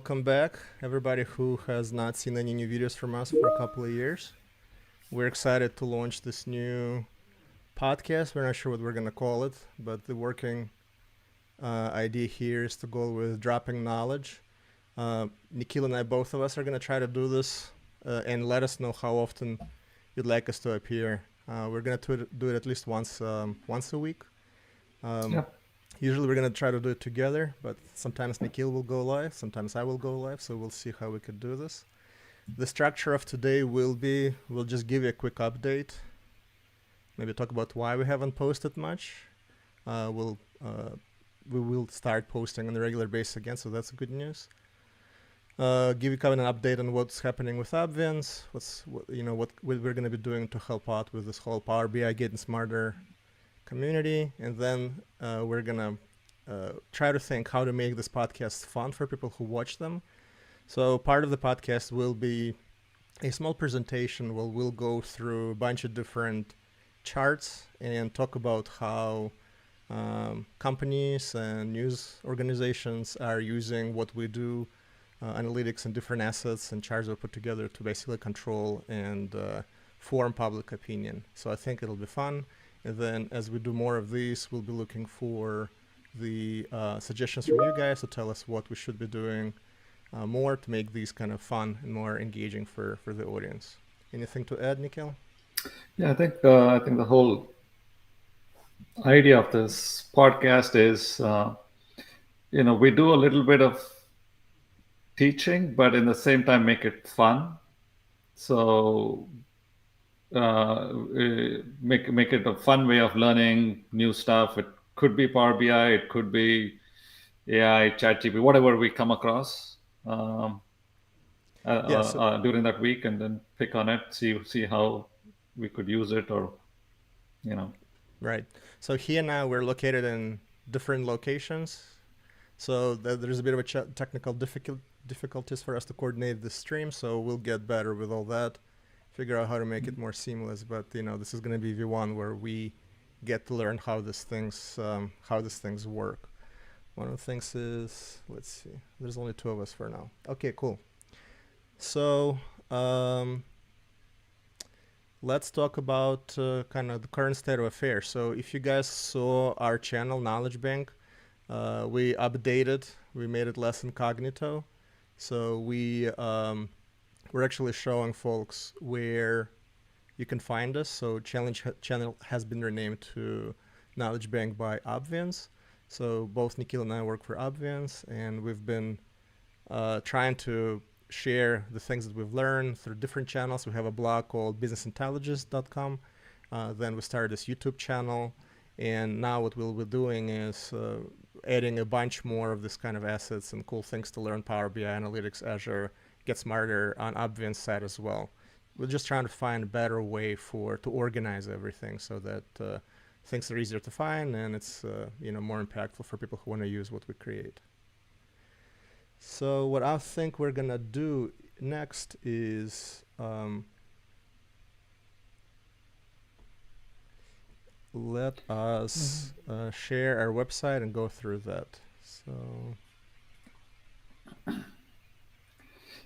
Welcome back, everybody who has not seen any new videos from us for a couple of years. We're excited to launch this new podcast. We're not sure what we're going to call it, but the working idea here is to go with dropping knowledge. Nikhil and I, both of us, are going to try to do this and let us know how often you'd like us to appear. We're going to do it at least once a week. Yeah. Usually we're going to try to do it together, but sometimes Nikhil will go live, sometimes I will go live, so we'll see how we could do this. The structure of today will be, we'll just give you a quick update, maybe talk about why we haven't posted much. Uh, we'll, uh, we will start posting on a regular basis again, so that's good news. Give you kind of an update on what's happening with Obvins, what we're going to be doing to help out with this whole Power BI getting smarter community, and then we're gonna try to think how to make this podcast fun for people who watch them. So part of the podcast will be a small presentation where we'll go through a bunch of different charts and talk about how companies and news organizations are using what we do, analytics and different assets and charts we put together to basically control and form public opinion. So I think it'll be fun. And then as we do more of these, we'll be looking for the suggestions from you guys to tell us what we should be doing more to make these kind of fun and more engaging for the audience. Anything to add, Nikhil? Yeah, I think the whole idea of this podcast is, we do a little bit of teaching, but in the same time make it fun. So make it a fun way of learning new stuff. It could be Power BI, it could be AI, ChatGPT, whatever we come across Yeah, so during that week, and then pick on it, see how we could use it, or you know. right. So here now we're located in different locations. So there's a bit of a technical difficulties for us to coordinate the stream. So we'll get better with all that, figure out how to make it more seamless. But this is going to be V1 where we get to learn how these things work. One of the things is, let's see, there's only two of us for now. Okay, cool. So let's talk about kind of the current state of affairs. So if you guys saw our channel, Knowledge Bank, we updated, we made it less incognito. So we're actually showing folks where you can find us. So channel has been renamed to Knowledge Bank by Obvins. So both Nikhil and I work for Obvins, and we've been trying to share the things that we've learned through different channels. We have a blog called businessintelligence.com. Then we started this YouTube channel, and now what we'll be doing is adding a bunch more of this kind of assets and cool things to learn Power BI, Analytics, Azure, Get Smarter on Obvins side as well. We're just trying to find a better way to organize everything so that things are easier to find and it's more impactful for people who want to use what we create. So what I think we're gonna do next is let us share our website and go through that. So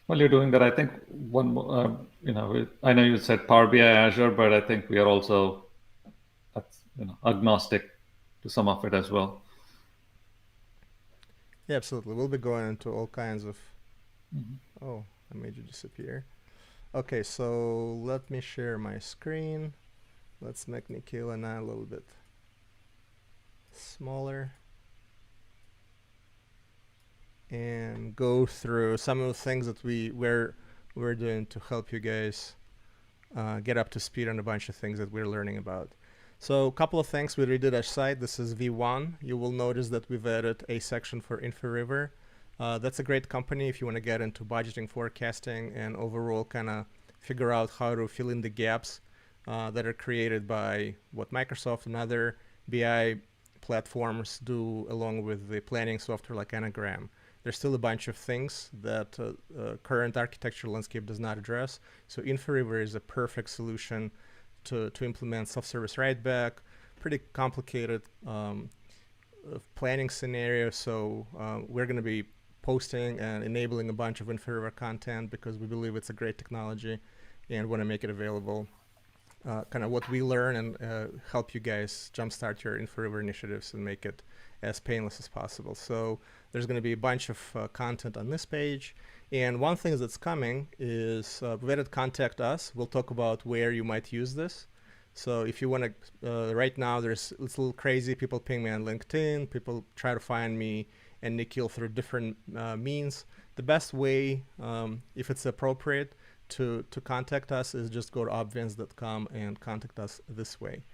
While you're doing that, I think one more, I know you said Power BI, Azure, but I think we are also agnostic to some of it as well. yeah, absolutely. We'll be going into all kinds of. Oh, I made you disappear. Okay, so let me share my screen. Let's make Nikhil and I a little bit smaller and go through some of the things that we're doing to help you guys get up to speed on a bunch of things that we're learning about. So a couple of things, we redid our site. This is V1. You will notice that we've added a section for InfoRiver. That's a great company if you want to get into budgeting, forecasting, and overall kind of figure out how to fill in the gaps that are created by what Microsoft and other BI platforms do along with the planning software like Anagram. There's still a bunch of things that current architecture landscape does not address. So InfoRiver is a perfect solution to implement self-service write-back, pretty complicated planning scenario. So we're going to be posting and enabling a bunch of inferior content because we believe it's a great technology and want to make it available. Kind of what we learn and help you guys jumpstart your inferior initiatives and make it as painless as possible. So there's going to be a bunch of content on this page. And one thing that's coming is we've added contact us. We'll talk about where you might use this. So if you want to, right now it's a little crazy. People ping me on LinkedIn. People try to find me and Nikhil through different means. The best way, if it's appropriate, to contact us is just go to obvins.com and contact us this way.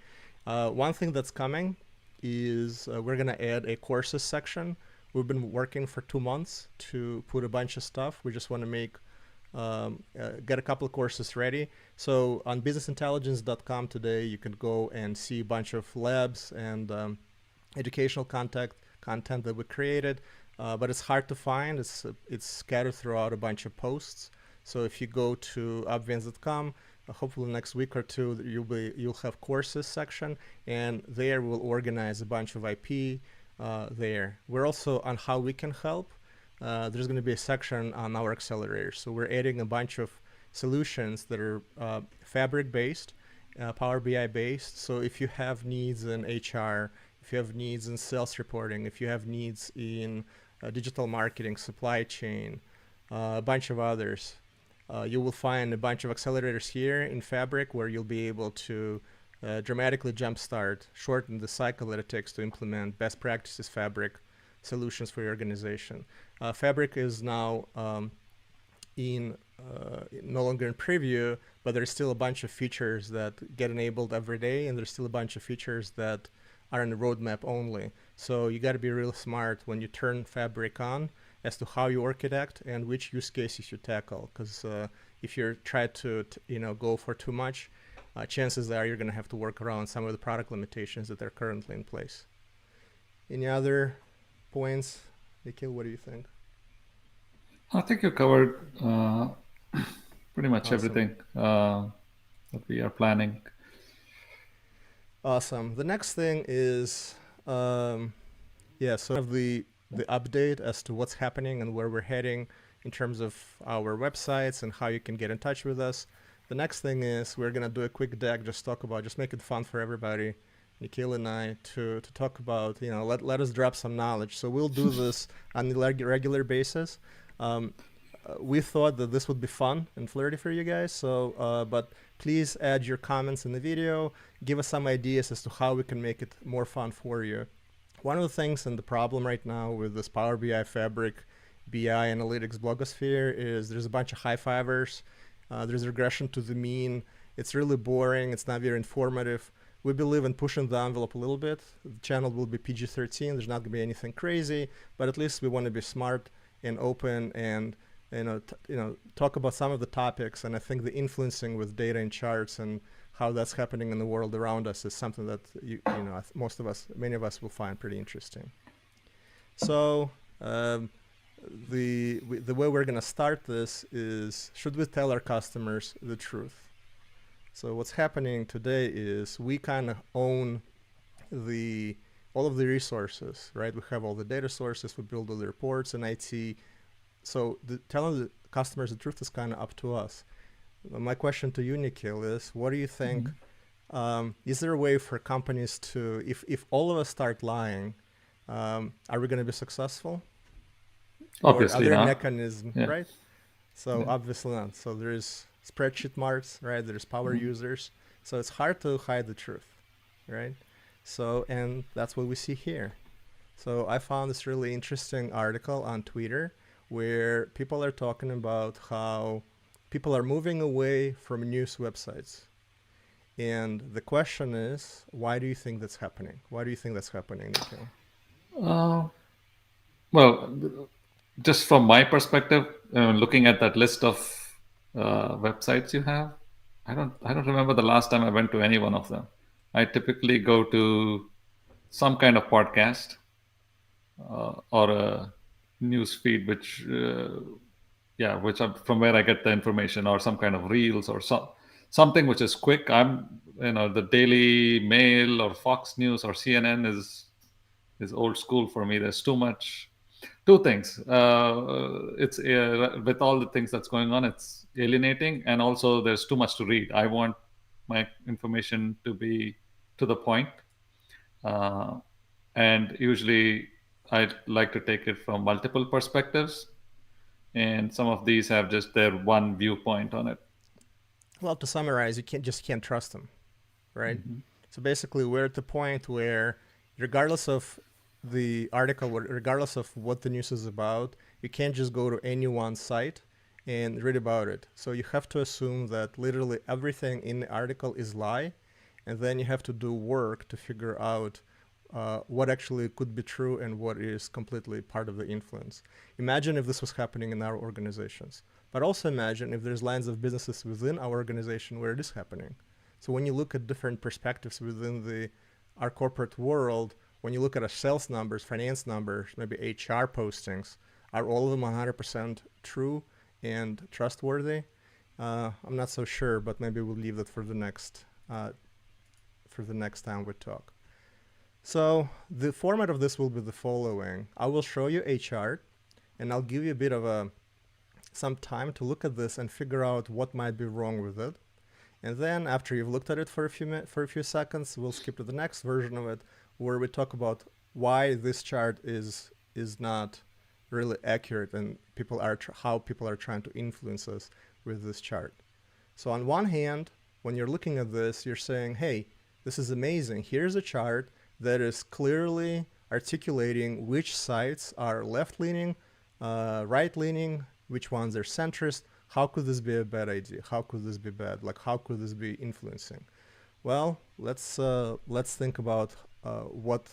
One thing that's coming is we're going to add a courses section. We've been working for 2 months to put a bunch of stuff. We just want to make get a couple of courses ready. So on businessintelligence.com today, you can go and see a bunch of labs and educational content that we created, but it's hard to find. It's scattered throughout a bunch of posts. So if you go to obvins.com, hopefully next week or two, you'll have courses section, and there we'll organize a bunch of IP there. We're also on how we can help. There's going to be a section on our accelerators. So we're adding a bunch of solutions that are Fabric-based, Power BI-based. So if you have needs in HR, if you have needs in sales reporting, if you have needs in digital marketing, supply chain, a bunch of others, you will find a bunch of accelerators here in Fabric where you'll be able to dramatically jumpstart, shorten the cycle that it takes to implement best practices Fabric solutions for your organization. Fabric is now no longer in preview, but there's still a bunch of features that get enabled every day, and there's still a bunch of features that are in the roadmap only. So you got to be real smart when you turn Fabric on as to how you architect and which use cases you tackle. Because if you try to go for too much, chances are you're going to have to work around some of the product limitations that are currently in place. Any other points? Nikhil, what do you think? I think you covered pretty much Awesome. everything that we are planning. Awesome. The next thing is, so the update as to what's happening and where we're heading in terms of our websites and how you can get in touch with us. The next thing is we're going to do a quick deck, just make it fun for everybody, Nikhil and I, to talk about, let us drop some knowledge. So we'll do this on a regular basis. We thought that this would be fun and flirty for you guys. So, but please add your comments in the video. Give us some ideas as to how we can make it more fun for you. One of the things and the problem right now with this Power BI Fabric, BI Analytics blogosphere is there's a bunch of high fivers. There's regression to the mean. It's really boring. It's not very informative. We believe in pushing the envelope a little bit. The channel will be PG-13. There's not going to be anything crazy, but at least we want to be smart and open and talk about some of the topics. And I think the influencing with data and charts and how that's happening in the world around us is something that many of us will find pretty interesting. So the way we're going to start this is, should we tell our customers the truth? So what's happening today is we kind of own all of the resources, right? We have all the data sources, we build all the reports in IT. So telling the customers the truth is kind of up to us. My question to you, Nikhil, is what do you think? Is there a way for companies to, if all of us start lying, are we going to be successful? Obviously or other not. mechanism, right? So obviously not. So there's spreadsheet marks, right? There's power users. So it's hard to hide the truth, right? So, and that's what we see here. So I found this really interesting article on Twitter where people are talking about how people are moving away from news websites. And the question is, why do you think that's happening? Why do you think that's happening, Nikhil? Well, just from my perspective, looking at that list of websites you have, I don't remember the last time I went to any one of them. I typically go to some kind of podcast or a news feed, which from where I get the information, or some kind of reels or something which is quick. The Daily Mail or Fox News or CNN is old school for me. There's too much Two things. It's with all the things that's going on, it's alienating, and also there's too much to read. I want my information to be to the point, uh, and usually I like to take it from multiple perspectives, and some of these have just their one viewpoint on it. Well, to summarize, you can't trust them, right? Mm-hmm. So basically, we're at the point where, regardless of the article, regardless of what the news is about, you can't just go to any one site and read about it. So you have to assume that literally everything in the article is lie, and then you have to do work to figure out what actually could be true and what is completely part of the influence. Imagine if this was happening in our organizations, but also imagine if there's lines of businesses within our organization where it is happening. So when you look at different perspectives within our corporate world, when you look at our sales numbers, finance numbers, maybe HR postings, are all of them 100% true and trustworthy? I'm not so sure, but maybe we'll leave that for the next time we talk. So the format of this will be the following. I will show you a chart, and I'll give you a bit of some time to look at this and figure out what might be wrong with it. And then after you've looked at it for a few seconds, we'll skip to the next version of it, where we talk about why this chart is not really accurate and how people are trying to influence us with this chart. So on one hand, when you're looking at this, you're saying, hey, this is amazing. Here's a chart that is clearly articulating which sites are left-leaning, right-leaning, which ones are centrist. How could this be a bad idea? How could this be bad? Like, how could this be influencing? Well, let's think about what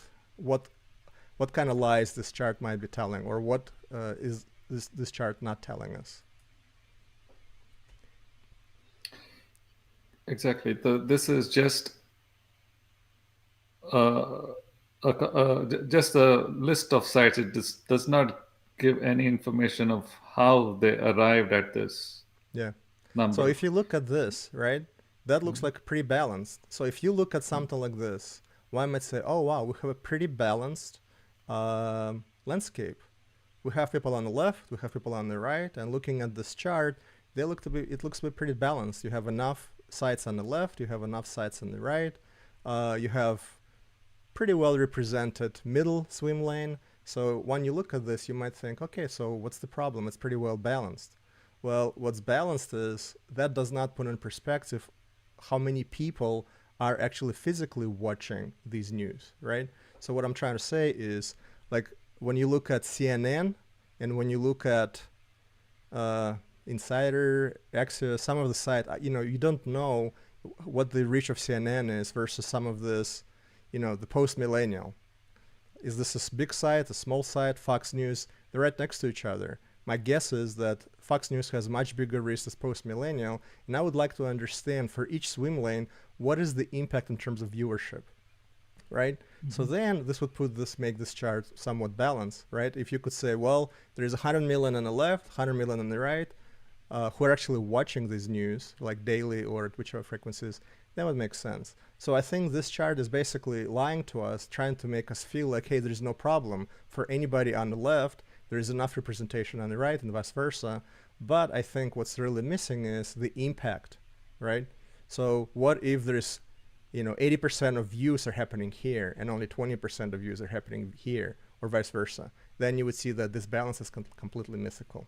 kind of lies this chart might be telling, or what is this chart not telling us. Exactly. This is just just a list of sites. It does not give any information of how they arrived at this Yeah. So number. if you look at this, right, that looks like pretty balanced. So if you look at something like this, one might say, oh, wow, we have a pretty balanced landscape. We have people on the left, we have people on the right, and looking at this chart, it looks to be pretty balanced. You have enough sites on the left, you have enough sites on the right, you have pretty well represented middle swim lane. So when you look at this, you might think, okay, so what's the problem? It's pretty well balanced. Well, what's balanced is that does not put in perspective how many people are actually physically watching these news, right? So what I'm trying to say is, like, when you look at CNN and when you look at Insider, Axios, some of the site, you don't know what the reach of CNN is versus some of this, the post-millennial. Is this a big site, a small site, Fox News? They're right next to each other. My guess is that Fox News has much bigger reach as post-millennial, and I would like to understand for each swim lane, what is the impact in terms of viewership, right? Mm-hmm. So then this would make this chart somewhat balanced, right? If you could say, well, there's 100 million on the left, 100 million on the right, who are actually watching this news, like daily or at whichever frequencies, that would make sense. So I think this chart is basically lying to us, trying to make us feel like, hey, there's no problem for anybody on the left. There is enough representation on the right and vice versa. But I think what's really missing is the impact, right? So what if there's, 80% of views are happening here and only 20% of views are happening here, or vice versa? Then you would see that this balance is completely mythical.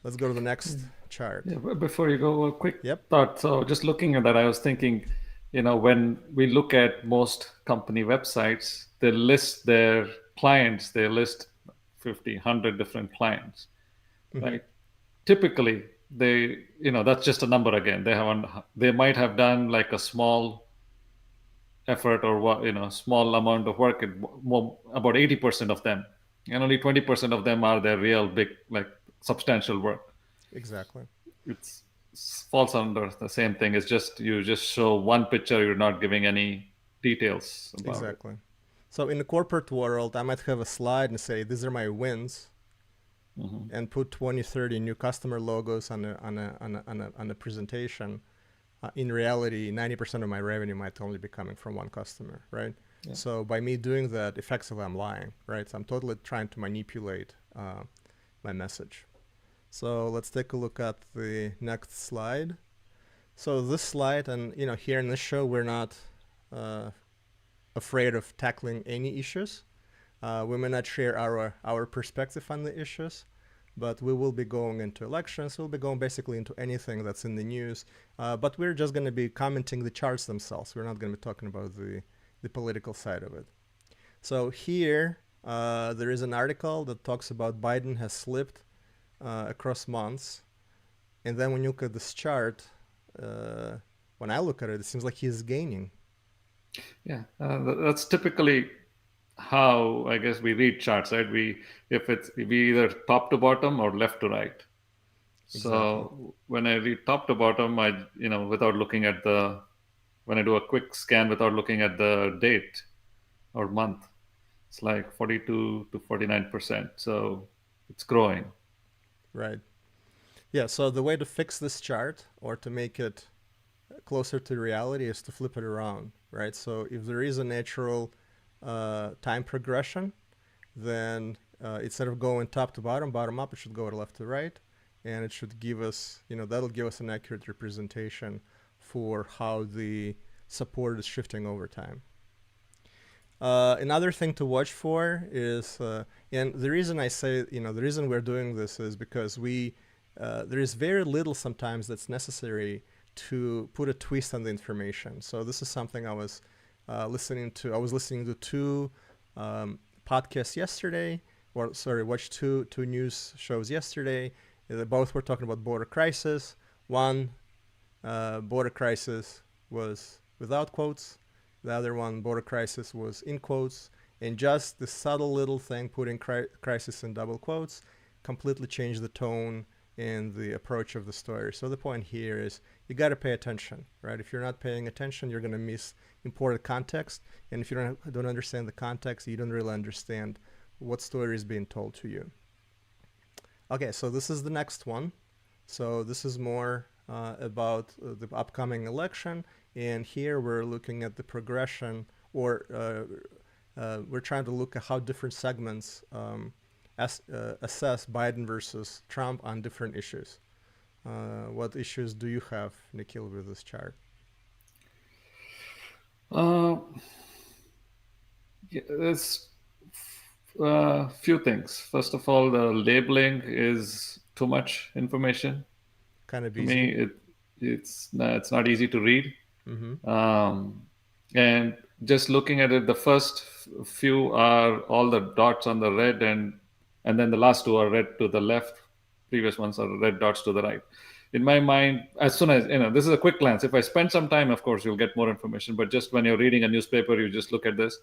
Let's go to the next chart. Yeah, before you go, a quick Yep. thought. So just looking at that, I was thinking, when we look at most company websites, they list their clients, they list 50, 100 different clients, Mm-hmm. right? Typically, that's just a number again. They might have done like a small effort or small amount of work, about 80% of them, and only 20% of them are their real big, like substantial work. Exactly. It falls under the same thing. It's just you just show one picture, you're not giving any details about exactly. So in the corporate world, I might have a slide and say, these are my wins, and put 20, 30 new customer logos on a presentation. In reality, 90% of my revenue might only be coming from one customer, right? Yeah. So by me doing that, effectively I'm lying, right? So I'm totally trying to manipulate my message. So let's take a look at the next slide. So this slide, and here in this show, we're not uh, afraid of tackling any issues. We may not share our perspective on the issues, but we will be going into elections. We'll be going basically into anything that's in the news. But we're just going to be commenting the charts themselves. We're not going to be talking about the political side of it. So here, there is an article that talks about Biden has slipped across months. And then when you look at this chart, when I look at it, it seems like he's gaining. Yeah, that's typically how I guess we read charts, right? We either top to bottom or left to right. Exactly. So when I read top to bottom, without looking at when I do a quick scan without looking at the date or month, it's like 42 to 49%. So it's growing. Right. Yeah, so the way to fix this chart or to make it closer to reality is to flip it around, right? So if there is a natural time progression, then instead of going top to bottom up, it should go left to right. And it should give us, that'll give us an accurate representation for how the support is shifting over time. Another thing to watch for is, and the reason I say, the reason we're doing this is because there is very little sometimes that's necessary to put a twist on the information. So this is something I was listening to. I was listening to two podcasts yesterday, or sorry, watched two news shows yesterday. They both were talking about border crisis. One border crisis was without quotes. The other one, border crisis, was in quotes. And just the subtle little thing, putting crisis in double quotes, completely changed the tone and the approach of the story. So the point here is you got to pay attention, right? If you're not paying attention, you're going to miss important context. And if you don't understand the context, you don't really understand what story is being told to you. Okay, so this is the next one. So this is more about the upcoming election. And here we're looking at the progression, or we're trying to look at how different segments assess Biden versus Trump on different issues. What issues do you have, Nikhil, with this chart? Uh, yeah, there's few things. First of all, the labeling is too much information. Kind of To busy. me, it's not easy to read. Mm-hmm. And just looking at it, the first few are all the dots on the red, and then the last two are red to the left. Previous ones are red dots to the right. In my mind, as soon as this is a quick glance. If I spend some time, of course, you'll get more information. But just when you're reading a newspaper, you just look at this.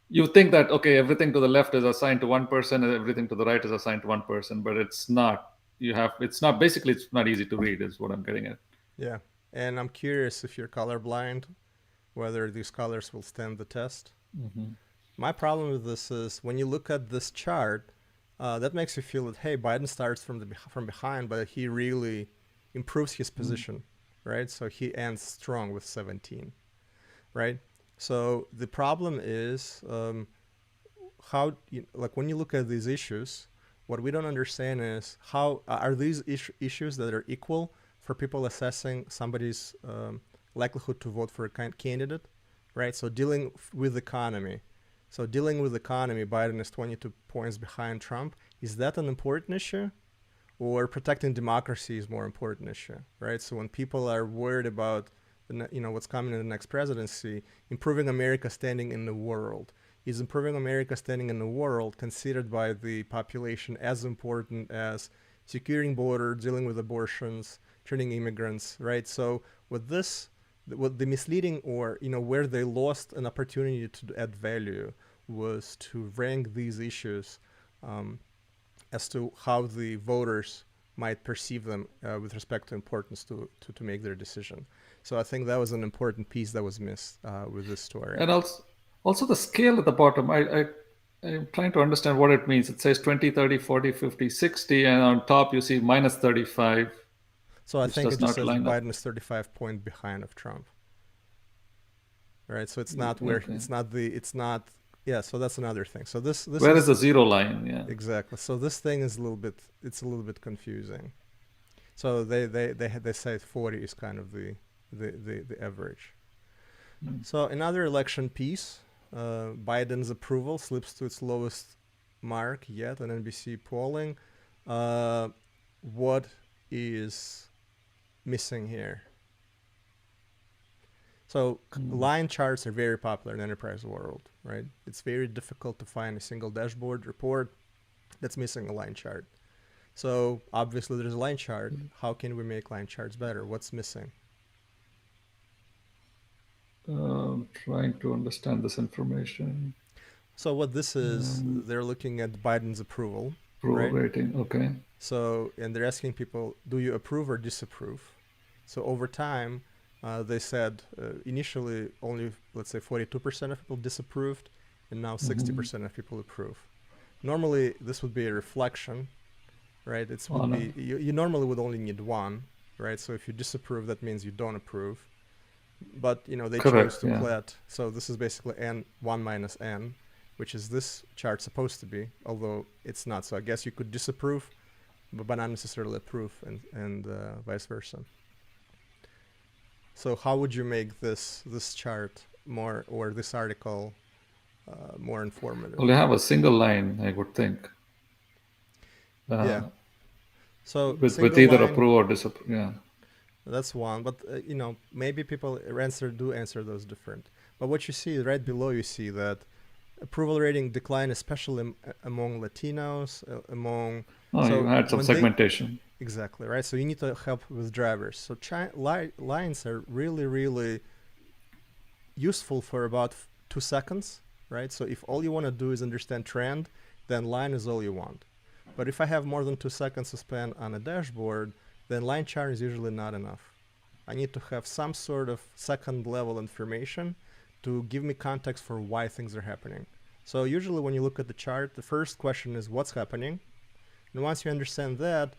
You think that okay, everything to the left is assigned to one person, and everything to the right is assigned to one person, but it's not. It's not. Basically, it's not easy to read. Is what I'm getting at. Yeah. And I'm curious if you're colorblind, whether these colors will stand the test. Mm-hmm. My problem with this is when you look at this chart, that makes you feel that hey, Biden starts from behind, but he really improves his position, right? So he ends strong with 17, right? So the problem is how like when you look at these issues, what we don't understand is how are these issues that are equal for people assessing somebody's likelihood to vote for a candidate, right? So with economy. So dealing with economy, Biden is 22 points behind Trump. Is that an important issue? Or protecting democracy is more important issue, right? So when people are worried about what's coming in the next presidency, improving America's standing in the world, is improving America's standing in the world considered by the population as important as securing border, dealing with abortions, treating immigrants, right? So with this, what the misleading or where they lost an opportunity to add value was to rank these issues as to how the voters might perceive them with respect to importance to make their decision. So I think that was an important piece that was missed with this story. And also the scale at the bottom. I'm trying to understand what it means. It says 20, 30, 40, 50, 60, and on top you see minus 35, So I which think it does just not says line up. Biden is 35 points behind of Trump. right? So it's not where Okay. it's not. Yeah, so that's another thing. So this Where is is the zero line? Yeah. exactly. So this thing is a little bit confusing. So they say 40 is kind of the average. So another election piece, Biden's approval slips to its lowest mark yet on NBC polling. What is missing here? So line charts are very popular in enterprise world, right? It's very difficult to find a single dashboard report that's missing a line chart. So obviously there's a line chart. How can we make line charts better? What's missing? Trying to understand this information. So what this is, they're looking at Biden's approval, Approval right? rating. Okay. So, and they're asking people, do you approve or disapprove? So over time, they said initially only, let's say 42% of people disapproved, and now 60% of people approve. Normally, this would be a reflection, right? It would be, you normally would only need one, right? So if you disapprove, that means you don't approve. But, they chose to play it. So this is basically n1 minus n, which is this chart supposed to be, although it's not. So I guess you could disapprove, but not necessarily approve, and vice versa. So how would you make this chart more, or this article more informative? Well, they have a single line, I would think. Yeah. So with either approve or disapprove. Yeah. That's one, but maybe people answer those different. But what you see right below, you see that approval rating decline, especially among Latinos, among. You had some segmentation. Exactly, right. So you need to help with drivers. So lines are really, really useful for about 2 seconds, right? So if all you want to do is understand trend, then line is all you want. But if I have more than 2 seconds to spend on a dashboard, then line chart is usually not enough. I need to have some sort of second level information to give me context for why things are happening. So usually when you look at the chart, the first question is what's happening? And once you understand that,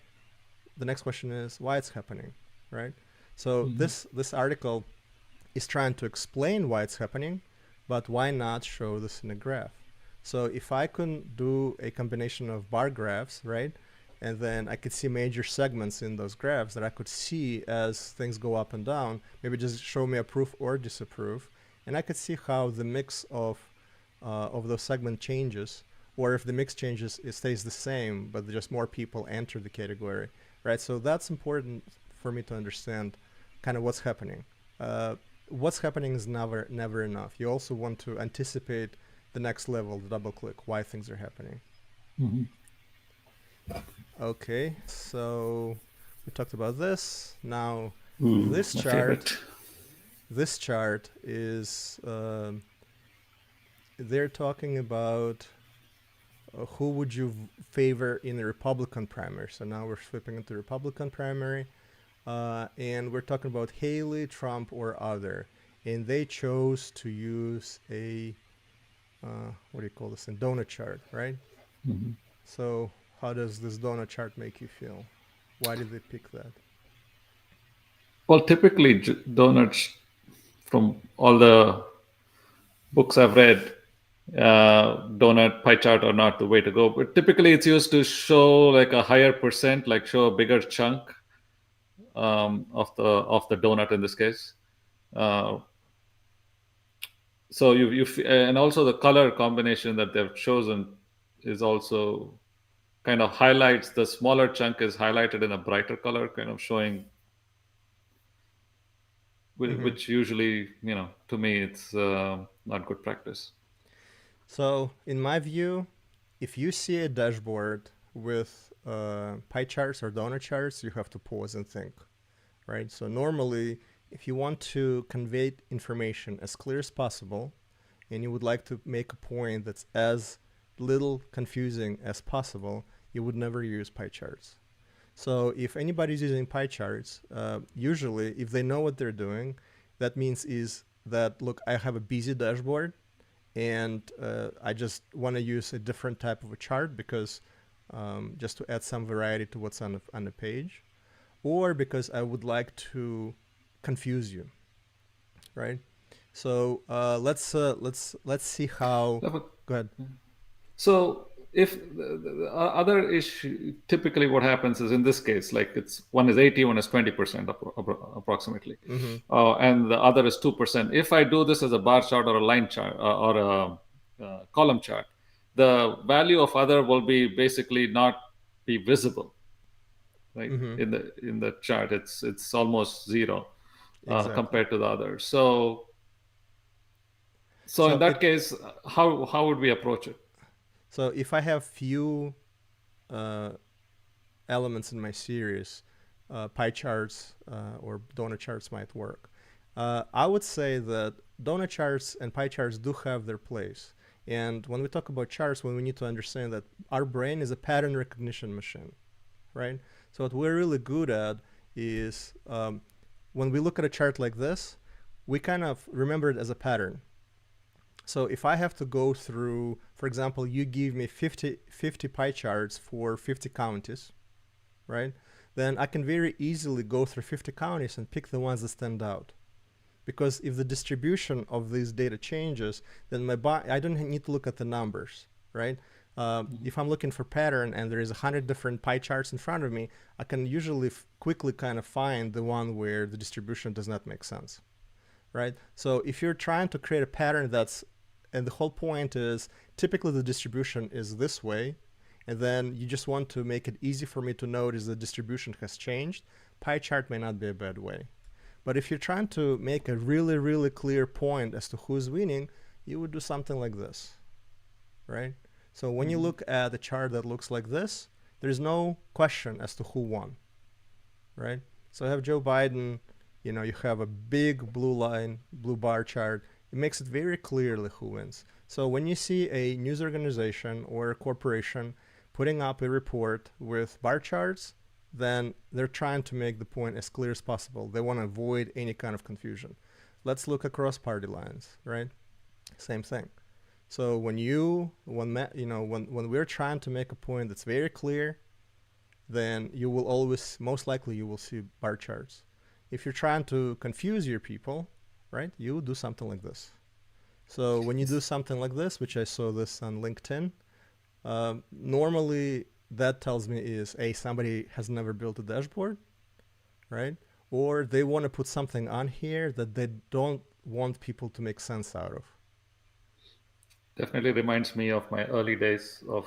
the next question is why it's happening, right? So this article is trying to explain why it's happening, but why not show this in a graph? So if I can do a combination of bar graphs, right? And then I could see major segments in those graphs that I could see as things go up and down. Maybe just show me approve or disapprove, and I could see how the mix of those segment changes, or if the mix changes, it stays the same, but just more people enter the category, right? So that's important for me to understand, kind of what's happening. What's happening is never enough. You also want to anticipate the next level, the double click, why things are happening. Okay, so we talked about this. Now this chart is they're talking about who would you favor in the Republican primary. So now we're flipping into Republican primary, and we're talking about Haley, Trump, or other. And they chose to use a what do you call this? A donut chart, right? So how does this donut chart make you feel? Why did they pick that? Well, typically donuts, from all the books I've read, donut pie chart are not the way to go. But typically it's used to show like a higher percent, like show a bigger chunk of the donut in this case. So and also the color combination that they've chosen is also kind of highlights the smaller chunk is highlighted in a brighter color, kind of showing, which usually, to me, it's not good practice. So in my view, if you see a dashboard with pie charts or donut charts, you have to pause and think, right? So normally, if you want to convey information as clear as possible, and you would like to make a point that's as little confusing as possible, you would never use pie charts. So if anybody's using pie charts, usually if they know what they're doing, that means is that, look, I have a busy dashboard, and I just want to use a different type of a chart because just to add some variety to what's on the page, or because I would like to confuse you, right? So let's see how. Yeah, but Go ahead. so if the other issue, typically what happens is in this case, like it's one is 80, one is 20% approximately, Mm-hmm. and the other is 2%. If I do this as a bar chart or a line chart or a column chart, the value of other will be basically not be visible, right? Mm-hmm. In the chart, it's almost zero Exactly. compared to the others. So in So that it case, how would we approach it? so if I have few uh, elements in my series, pie charts or donut charts might work. I would say that donut charts and pie charts do have their place. And when we talk about charts, we need to understand that our brain is a pattern recognition machine, right? So what we're really good at is when we look at a chart like this, we kind of remember it as a pattern. So if I have to go through, for example, you give me 50 pie charts for 50 counties, right? Then I can very easily go through 50 counties and pick the ones that stand out. Because if the distribution of these data changes, then I don't need to look at the numbers, right? If I'm looking for pattern and there is 100 different pie charts in front of me, I can usually quickly kind of find the one where the distribution does not make sense, right? So if you're trying to create a pattern and the whole point is typically the distribution is this way, and then you just want to make it easy for me to notice the distribution has changed, pie chart may not be a bad way. But if you're trying to make a really, really clear point as to who's winning, you would do something like this, right? So when you look at a chart that looks like this, there's no question as to who won, right? So I have Joe Biden, you have a big blue line, blue bar chart. It makes it very clearly who wins. So when you see a news organization or a corporation putting up a report with bar charts, then they're trying to make the point as clear as possible. They want to avoid any kind of confusion. Let's look across party lines, right? Same thing. So when we're trying to make a point that's very clear, then you will always, most likely, you will see bar charts. If you're trying to confuse your people, right, you will do something like this. So when you do something like this, which I saw this on LinkedIn, normally that tells me is somebody has never built a dashboard, right? Or they want to put something on here that they don't want people to make sense out of. Definitely reminds me of my early days of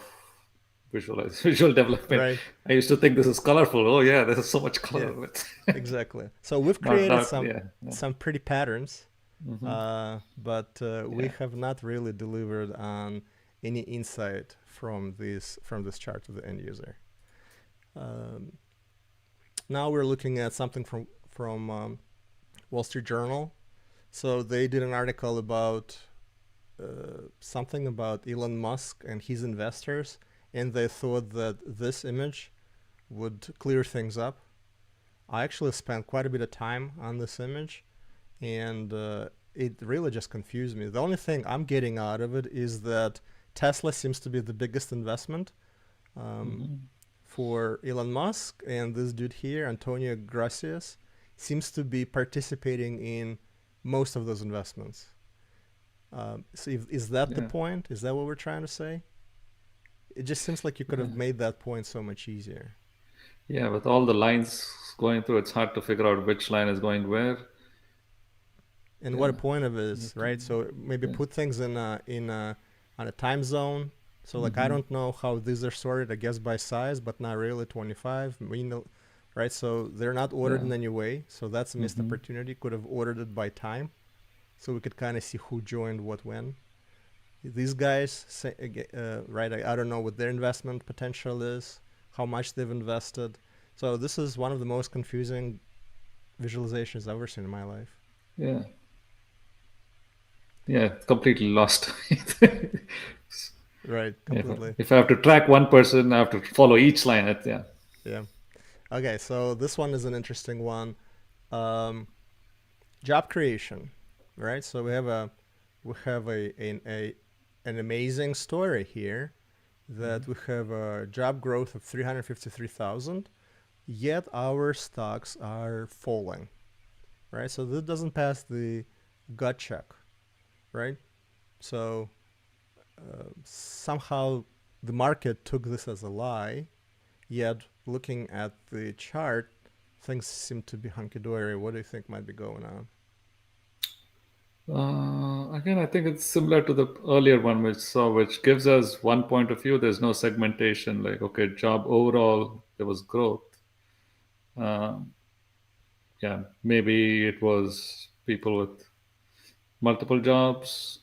visual development. Right. I used to think this is colorful. Oh yeah, there's so much Yeah, color in it. exactly. So we've not created not some yeah. Yeah. some pretty patterns, Hmm. but we Yeah. have not really delivered on any insight from this chart to the end user. Um, Now we're looking at something from Wall Street Journal. So they did an article about something about Elon Musk and his investors, and they thought that this image would clear things up. I actually spent quite a bit of time on this image, and it really just confused me. The only thing I'm getting out of it is that Tesla seems to be the biggest investment um, Hmm. for Elon Musk, and this dude here, Antonio Gracias, seems to be participating in most of those investments. So is that the Yeah. point? Is that what we're trying to say? It just seems like you could have Yeah. made that point so much easier. Yeah. With all the lines going through, it's hard to figure out which line is going where. And what a Yeah. point of it You is, have to, right? So maybe yeah. put things in a on a time zone. So like I Hmm. don't know how these are sorted. I guess by size, but not really 25. Right? So they're not ordered Yeah. in any way. So that's a missed Hmm. opportunity. Could have ordered it by time, so we could kind of see who joined what when. These guys, say, right? I don't know what their investment potential is, how much they've invested. So this is one of the most confusing visualizations I've ever seen in my life. Yeah. Yeah. Completely lost. Right, if, completely. if I have to track one person, I have to follow each line. Yeah. Yeah. Okay, so this one is an interesting one. Um, Job creation, right? So we have an amazing story here that we have a job growth of 353,000, yet our stocks are falling, right? So this doesn't pass the gut check, right? So somehow the market took this as a lie, yet looking at the chart, things seem to be hunky dory. What do you think might be going on? Again, I think it's similar to the earlier one which gives us one point of view. There's no segmentation. Like, okay, job overall, there was growth. Um, yeah, maybe it was people with multiple jobs,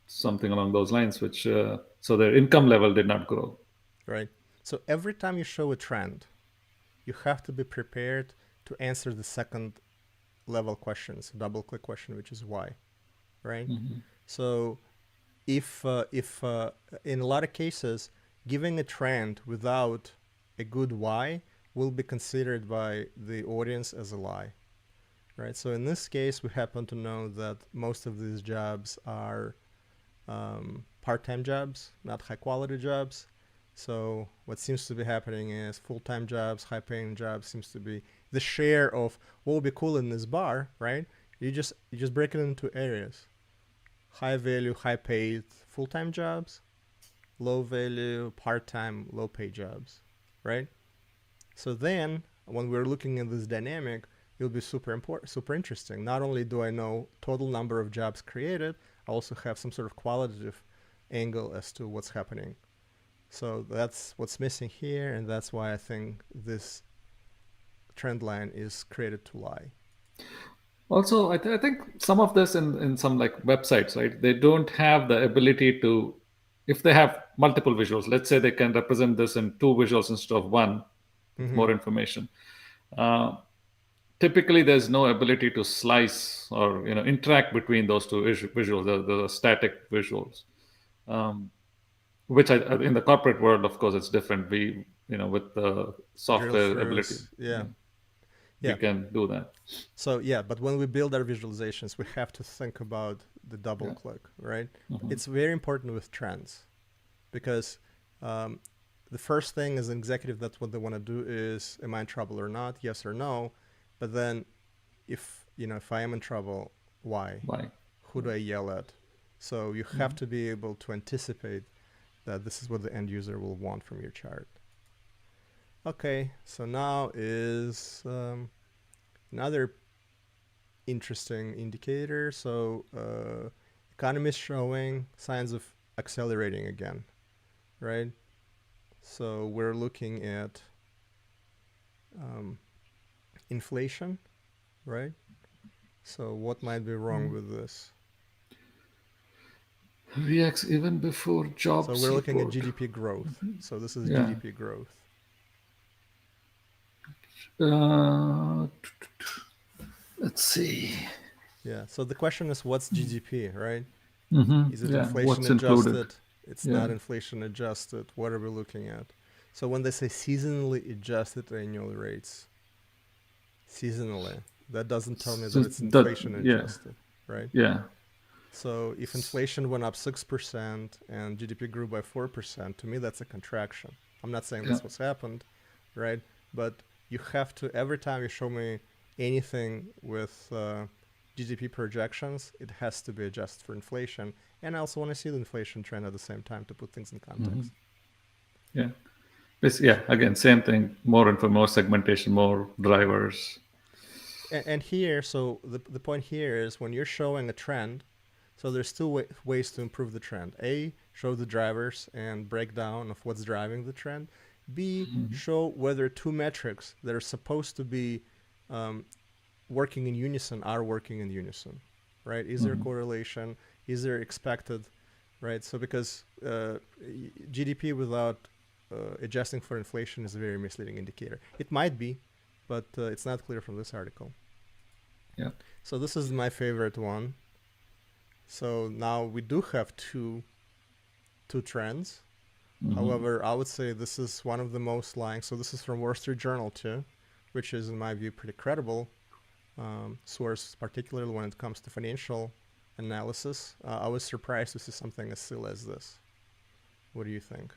something along those lines, which so their income level did not grow. Right? So every time you show a trend, you have to be prepared to answer the second level questions, double click question, which is why, right? So if in a lot of cases, giving a trend without a good why will be considered by the audience as a lie, right? So in this case, we happen to know that most of these jobs are part-time jobs, not high-quality jobs. So what seems to be happening is full-time jobs, high-paying jobs seems to be the share of what would be cool in this bar, right? You just break it into areas: high value, high paid full-time jobs, low value, part-time, low pay jobs, right? So then when we're looking at this dynamic, it'll be super interesting. Not only do I know total number of jobs created, I also have some sort of qualitative angle as to what's happening. So that's what's missing here, and that's why I think this trend line is created to lie. Also, I think some of this in some like websites, right? They don't have the ability to, if they have multiple visuals, let's say they can represent this in two visuals instead of one with Mm-hmm. more information. Uh, Typically, there's no ability to slice or interact between those two visuals, the static visuals. Which in the corporate world, of course, it's different. We, with the Drill software ability, throughs, yeah, we yeah. can do that. So yeah, but when we build our visualizations, we have to think about the double Yeah. click, right? Mhm. It's very important with trends because um, the first thing as an executive, that's what they want to do is, am I in trouble or not? Yes or no. But then if I am in trouble, why? Why? Who do I yell at? So you have to be able to anticipate that this is what the end user will want from your chart. Okay, so now is another interesting indicator. So economy is showing signs of accelerating again, right? So we're looking at inflation, right? So what might be wrong with this? Reacts even before So jobs we're looking at report. GDP growth. So this is Yeah. GDP growth. Uh, let's see. Yeah. So the question is, what's GDP, right? Is it Yeah. inflation What's included? adjusted? It's Yeah. not inflation adjusted. What are we looking at? So when they say seasonally adjusted annual rates, seasonally, that doesn't tell me that So it's that. inflation Yeah. adjusted, right? Yeah. So if inflation went up 6% and GDP grew by 4%, to me that's a contraction. I'm not saying Yeah. that's what's happened, right? But you have to, every time you show me anything with GDP projections, it has to be adjusted for inflation. And I also want to see the inflation trend at the same time to put things in context. Yeah. Yeah. Again, same thing. More info, more segmentation, more drivers. And here, so the point here is when you're showing a trend, so there's two ways to improve the trend. A, show the drivers and breakdown of what's driving the trend. B, show whether two metrics that are supposed to be working in unison are working in unison, right? Is there correlation? Is there expected, right? So because GDP without adjusting for inflation is a very misleading indicator. It might be, but it's not clear from this article. Yeah. So this is my favorite one. So now we do have two trends. However, I would say this is one of the most lying. So this is from Wall Street Journal too, which is in my view pretty credible source, particularly when it comes to financial analysis. I was surprised to see something as silly as this. What do you think?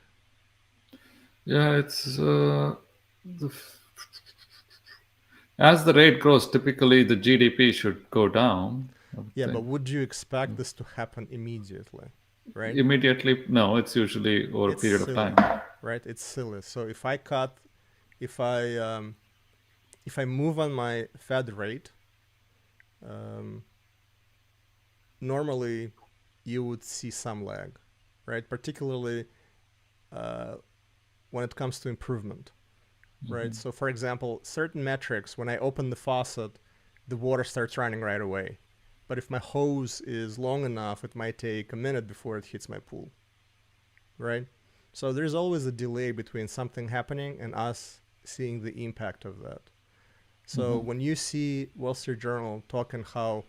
Yeah. It's as the rate grows, typically the GDP should go down. I would Yeah, but think. would you expect this to happen immediately, right? Immediately, no, it's usually over a It's period of silly, time. right? It's silly. So if I if I move on my Fed rate, um, normally you would see some lag, right? Particularly uh, when it comes to improvement, right? Mm-hmm. So, for example, certain metrics, when I open the faucet, the water starts running right away. But if my hose is long enough, it might take a minute before it hits my pool, right? So there's always a delay between something happening and us seeing the impact of that. So Mm-hmm. when you see Wall Street Journal talking how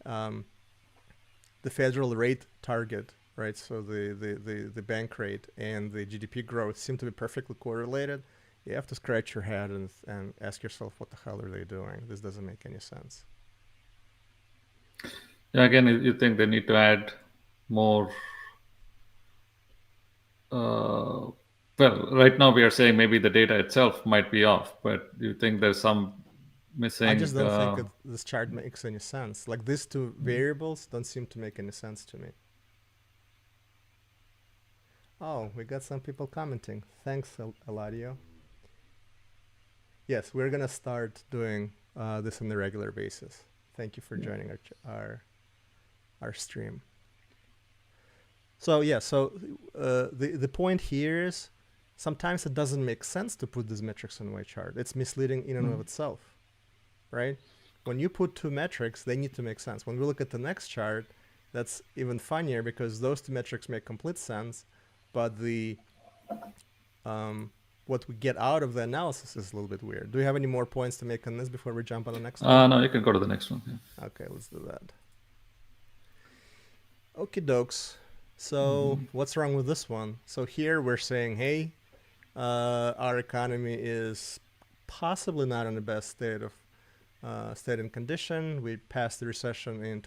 um, the federal rate target, right? So the bank rate and the GDP growth seem to be perfectly correlated. You have to scratch your head and ask yourself, what the hell are they doing? This doesn't make any sense. Yeah, again, you think they need to add more. Uh, well, right now we are saying maybe the data itself might be off, but do you think there's some I just missing? don't think this chart makes any sense. Like these two variables don't seem to make any sense to me. Oh, we got some people commenting. Thanks, Eladio. Yes, we're gonna start doing this on a regular basis. Thank you for joining our stream. So yeah, so the point here is sometimes it doesn't make sense to put these metrics on a chart. It's misleading in and of itself, right? When you put two metrics, they need to make sense. When we look at the next chart, that's even funnier because those two metrics make complete sense, but the what we get out of the analysis is a little bit weird. Do you have any more points to make on this before we jump on the next one? No, you can go to the next one. Yeah. Okay, let's do that. Okie dokes. So what's wrong with this one? So here we're saying, hey, our economy is possibly not in the best state and condition. We passed the recessionary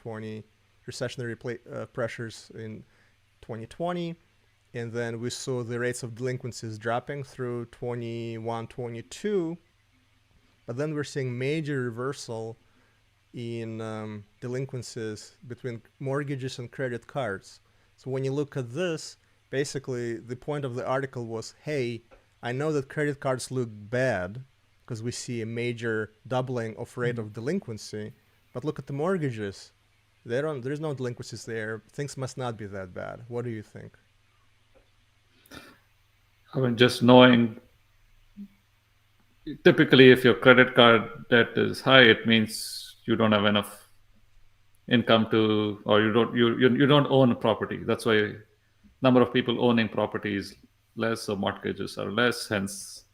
pressures in 2020, and then we saw the rates of delinquencies dropping through 21, 22. But then we're seeing major reversal in delinquencies between mortgages and credit cards. So when you look at this, basically the point of the article was, hey, I know that credit cards look bad because we see a major doubling of rate of delinquency, but look at the mortgages. There's no delinquencies there. Things must not be that bad. What do you think? I mean, just knowing typically if your credit card debt is high, it means you don't have enough income to, or you don't own a property. That's why number of people owning properties less, so mortgages are less. Hence,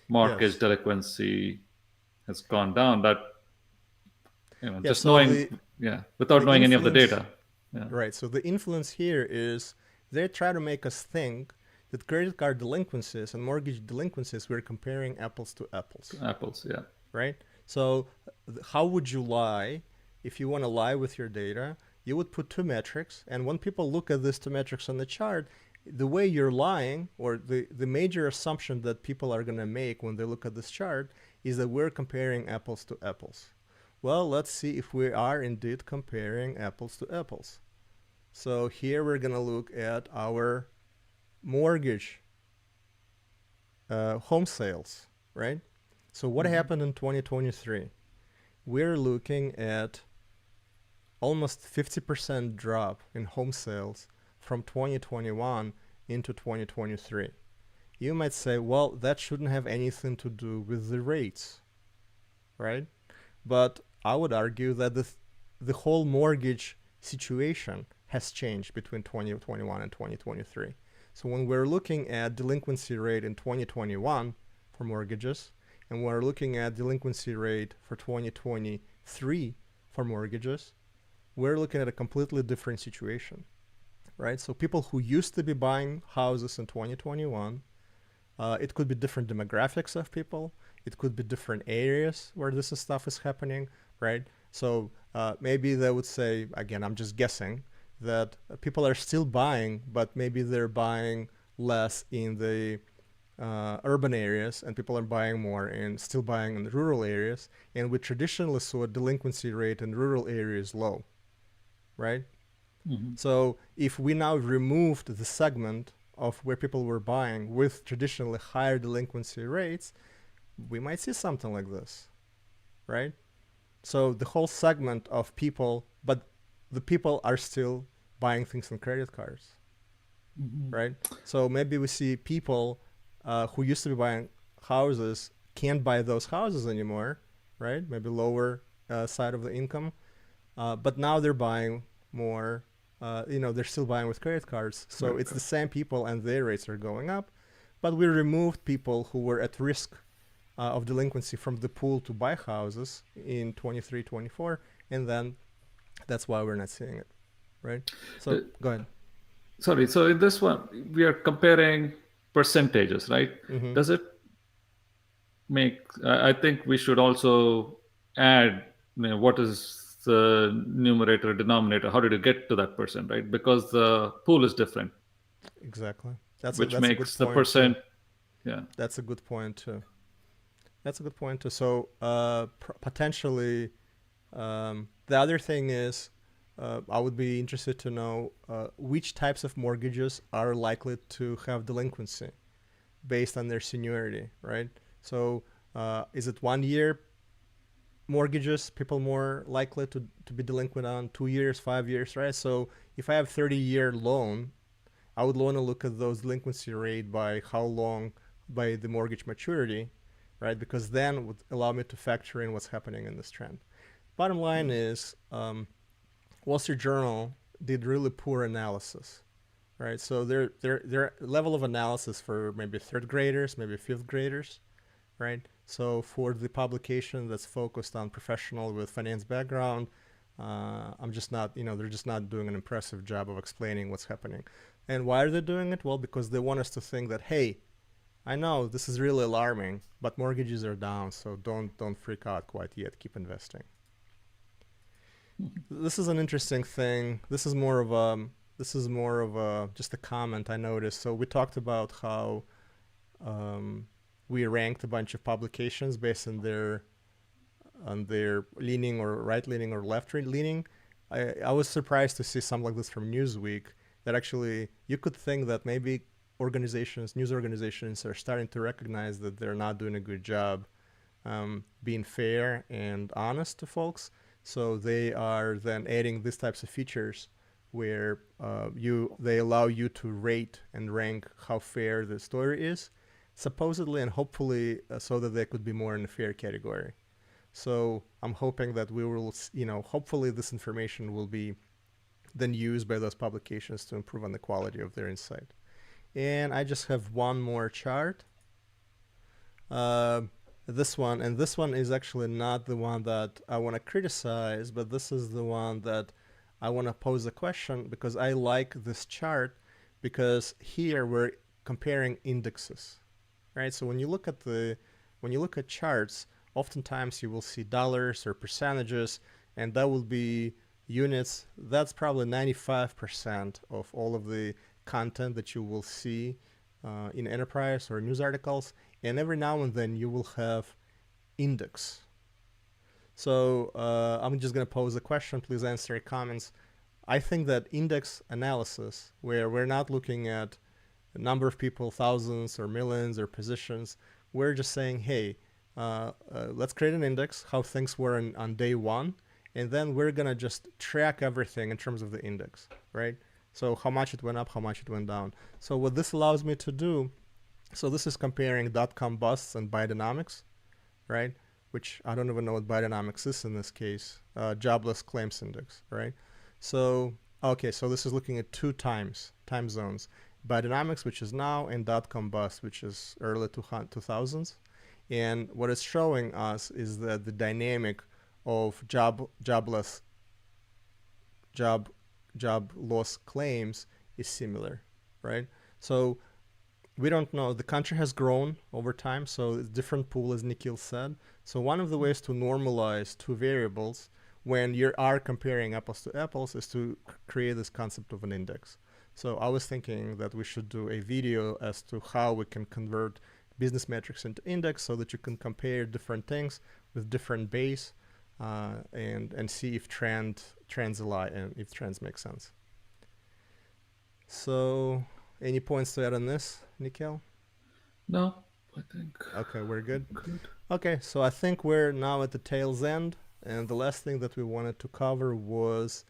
mortgage Yes. delinquency has gone down. That Yeah, just so knowing, without the knowing any of the influence, data. Yeah, right, so the influence here is they try to make us think that credit card delinquencies and mortgage delinquencies, we're comparing apples to apples, apples. Yeah, right? So how would you lie? If you want to lie with your data, you would put two metrics, and when people look at these two metrics on the chart, the way you're lying, or the major assumption that people are going to make when they look at this chart, is that we're comparing apples to apples. Well, let's see if we are indeed comparing apples to apples. So here we're going to look at our mortgage home sales, right? So what happened in 2023? We're looking at almost 50% drop in home sales from 2021 into 2023. You might say, well, that shouldn't have anything to do with the rates, right? But I would argue that the whole mortgage situation has changed between 2021 and 2023. So when we're looking at delinquency rate in 2021 for mortgages, and we're looking at delinquency rate for 2023 for mortgages, we're looking at a completely different situation, right? So people who used to be buying houses in 2021, it could be different demographics of people. It could be different areas where this stuff is happening, right? So maybe they would say, again, I'm just guessing, that people are still buying, but maybe they're buying less in the urban areas, and people are buying more and still buying in the rural areas. And we traditionally saw delinquency rate in rural areas low, right? Mm-hmm. So if we now removed the segment of where people were buying with traditionally higher delinquency rates, we might see something like this, right? So the whole segment of people, but the people are still buying things on credit cards, Mm-hmm. right? So maybe we see people who used to be buying houses can't buy those houses anymore, right? Maybe lower side of the income, but now they're buying more. They're still buying with credit cards. So Right. it's the same people and their rates are going up, but we removed people who were at risk of delinquency from the pool to buy houses in 23, 24, and then that's why we're not seeing it, right? Uh, So go ahead. Sorry. So in this one, we are comparing percentages, right? Mm-hmm. Does it make? I think we should also add, what is the numerator, denominator? How did you get to that percent, right? Because the pool is different, Exactly. That's a which that's a good makes the point too. percent. Yeah. That's a good point too. That's a good point too. So potentially, the other thing is, I would be interested to know which types of mortgages are likely to have delinquency based on their seniority, right? So is it 1 year mortgages people more likely to be delinquent on, 2 years, 5 years, right? So if I have 30-year loan, I would want to look at those delinquency rate by how long, by the mortgage maturity, right? Because then it would allow me to factor in what's happening in this trend. Bottom line is, Wall Street Journal did really poor analysis, right? So their level of analysis for maybe third graders, maybe fifth graders, right? So for the publication that's focused on professional with finance background, I'm just not, they're just not doing an impressive job of explaining what's happening. And why are they doing it? Well, because they want us to think that, hey, I know this is really alarming, but mortgages are down, so don't freak out quite yet. Keep investing. This is an interesting thing. This is more of a just a comment I noticed. So we talked about how we ranked a bunch of publications based on their leaning or right leaning or left leaning. I was surprised to see something like this from Newsweek. That actually you could think that maybe news organizations, are starting to recognize that they're not doing a good job being fair and honest to folks. So they are then adding these types of features where they allow you to rate and rank how fair the story is, supposedly and hopefully so that they could be more in the fair category. So I'm hoping that we will, hopefully this information will be then used by those publications to improve on the quality of their insight. And I just have one more chart. This one, and this one is actually not the one that I want to criticize, but this is the one that I want to pose a question, because I like this chart, because here we're comparing indexes, right? So when you look at charts, oftentimes you will see dollars or percentages, and that will be units. That's probably 95% of all of the content that you will see in enterprise or news articles. And every now and then you will have index. So I'm just going to pose a question. Please answer in comments. I think that index analysis, where we're not looking at a number of people, thousands or millions or positions, we're just saying, hey, let's create an index, how things were on day one, and then we're going to just track everything in terms of the index, right? So how much it went up, how much it went down. So what this allows me to do, so this is comparing dot-com busts and Bidenomics, right? Which I don't even know what Bidenomics is in this case. Jobless claims index, right? So, okay, so this is looking at time zones. Bidenomics, which is now, and dot-com bust, which is early 2000s. And what it's showing us is that the dynamic of job loss claims is similar, right? So we don't know. The country has grown over time, so it's different pool, as Nikhil said. So one of the ways to normalize two variables when you are comparing apples to apples is to create this concept of an index. So I was thinking that we should do a video as to how we can convert business metrics into index so that you can compare different things with different base and see if trends align and if trends make sense. So any points to add on this, Nikhil? No, I think Okay, we're good. good. Okay, so I think we're now at the tail's end, and the last thing that we wanted to cover was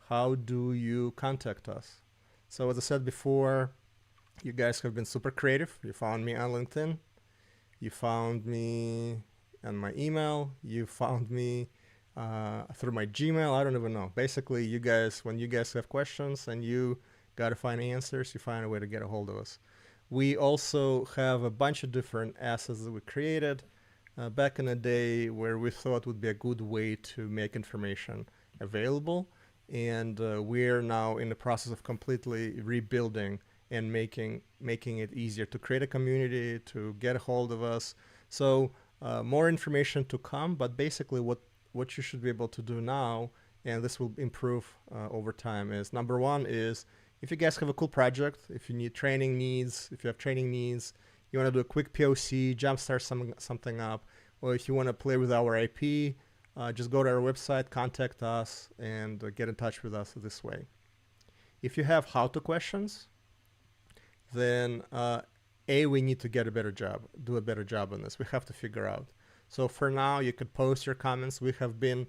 how do you contact us? So as I said before, you guys have been super creative. You found me on LinkedIn. You found me on my email. You found me through my Gmail. I don't even know. Basically, you guys, when you guys have questions and you got to find answers, you find a way to get a hold of us. We also have a bunch of different assets that we created back in the day where we thought would be a good way to make information available. And we're now in the process of completely rebuilding and making it easier to create a community, to get a hold of us. So more information to come, but basically what you should be able to do now, and this will improve over time, is number one is if you guys have a cool project, if you need training needs, if you have training needs, you want to do a quick POC, jumpstart something up, or if you want to play with our IP, just go to our website, contact us, and get in touch with us this way. If you have how-to questions, then we need to get a better job, do a better job on this. We have to figure out. So for now, you could post your comments. We have been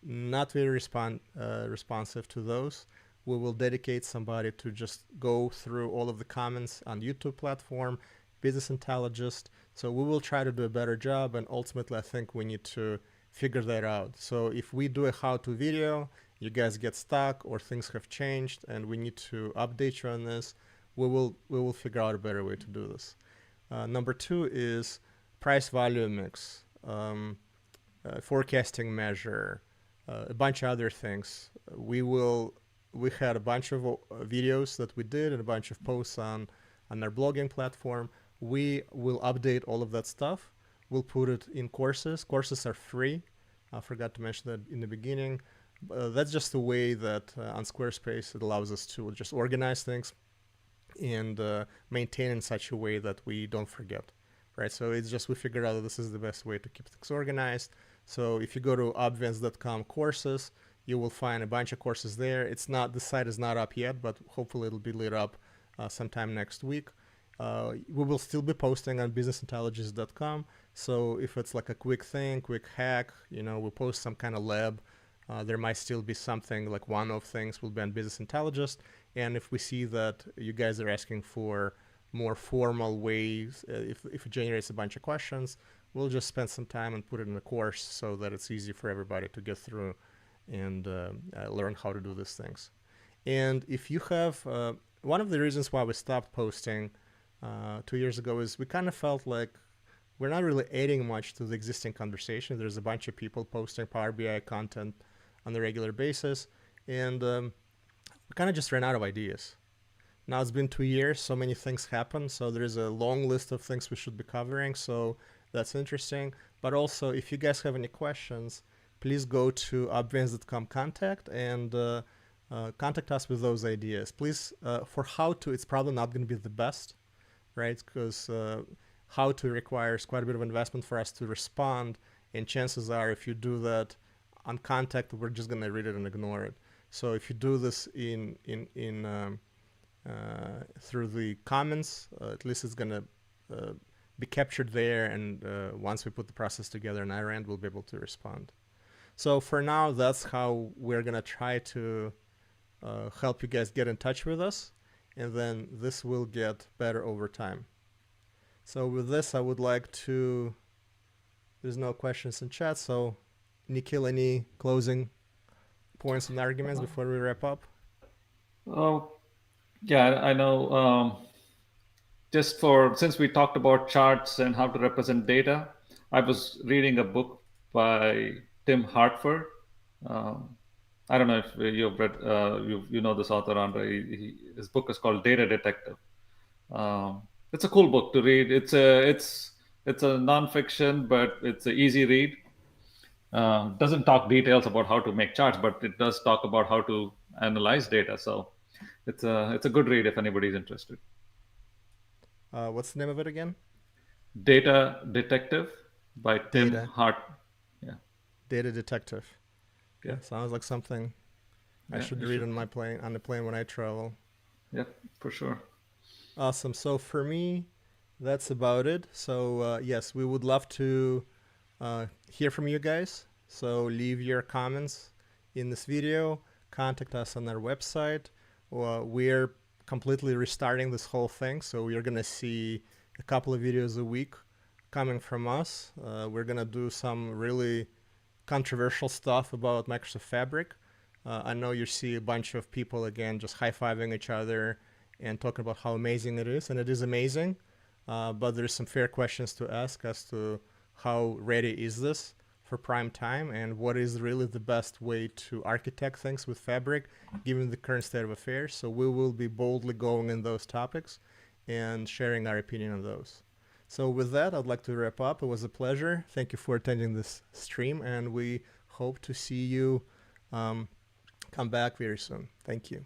not very responsive to those. We will dedicate somebody to just go through all of the comments on YouTube platform, Business Intelligence. So we will try to do a better job, and ultimately I think we need to figure that out. So if we do a how-to video, you guys get stuck or things have changed and we need to update you on this, we will figure out a better way to do this. Number two is price value mix, forecasting measure, a bunch of other things. We had a bunch of videos that we did and a bunch of posts on our blogging platform. We will update all of that stuff. We'll put it in courses. Courses are free. I forgot to mention that in the beginning. That's just the way that on Squarespace it allows us to just organize things and maintain in such a way that we don't forget, right? So it's just we figured out that this is the best way to keep things organized. So if you go to obvents.com courses, you will find a bunch of courses there. The site is not up yet, but hopefully it'll be lit up sometime next week. We will still be posting on businessintelligence.com. So if it's like a quick thing, quick hack, we'll post some kind of lab. There might still be something like one-off things will be on Business Intelligence. And if we see that you guys are asking for more formal ways, if it generates a bunch of questions, we'll just spend some time and put it in a course so that it's easy for everybody to get through and learn how to do these things. And if you have, one of the reasons why we stopped posting 2 years ago is we kind of felt like we're not really adding much to the existing conversation. There's a bunch of people posting Power BI content on a regular basis, and we kind of just ran out of ideas. Now it's been 2 years, so many things happen, so there's a long list of things we should be covering, so that's interesting. But also, if you guys have any questions, please go to obvents.com contact and contact us with those ideas. Please, for how-to, it's probably not going to be the best, right? Because how-to requires quite a bit of investment for us to respond, and chances are if you do that on contact, we're just going to read it and ignore it. So if you do this through the comments, at least it's going to be captured there, and once we put the process together on our end, we'll be able to respond. So for now, that's how we're going to try to help you guys get in touch with us, and then this will get better over time. So with this, I would like to, there's no questions in chat, so Nikhil, any closing points and arguments before we wrap up? Oh, yeah, I know. Since we talked about charts and how to represent data, I was reading a book by Tim Hartford. I don't know if you've read, you know this author, Andre. His book is called Data Detective. It's a cool book to read. It's a nonfiction, but it's an easy read. Doesn't talk details about how to make charts, but it does talk about how to analyze data. So It's a good read if anybody's interested. What's the name of it again? Data Detective by Tim Data. Hart. Yeah, Data Detective. yeah, Yeah, sounds like something I yeah. should You read should. on my plane on the plane when I travel. Yeah, for sure. Awesome. So for me, that's about it. So yes, we would love to hear from you guys. So leave your comments in this video. Contact us on our website. We're completely restarting this whole thing, so you're gonna see a couple of videos a week coming from us. We're gonna do some really controversial stuff about Microsoft Fabric. I know you see a bunch of people again just high fiving each other and talking about how amazing it is, and it is amazing. But there's some fair questions to ask as to how ready is this for prime time and what is really the best way to architect things with Fabric given the current state of affairs. So we will be boldly going in those topics and sharing our opinion on those. So with that, I'd like to wrap up. It was a pleasure. Thank you for attending this stream, and we hope to see you come back very soon. Thank you.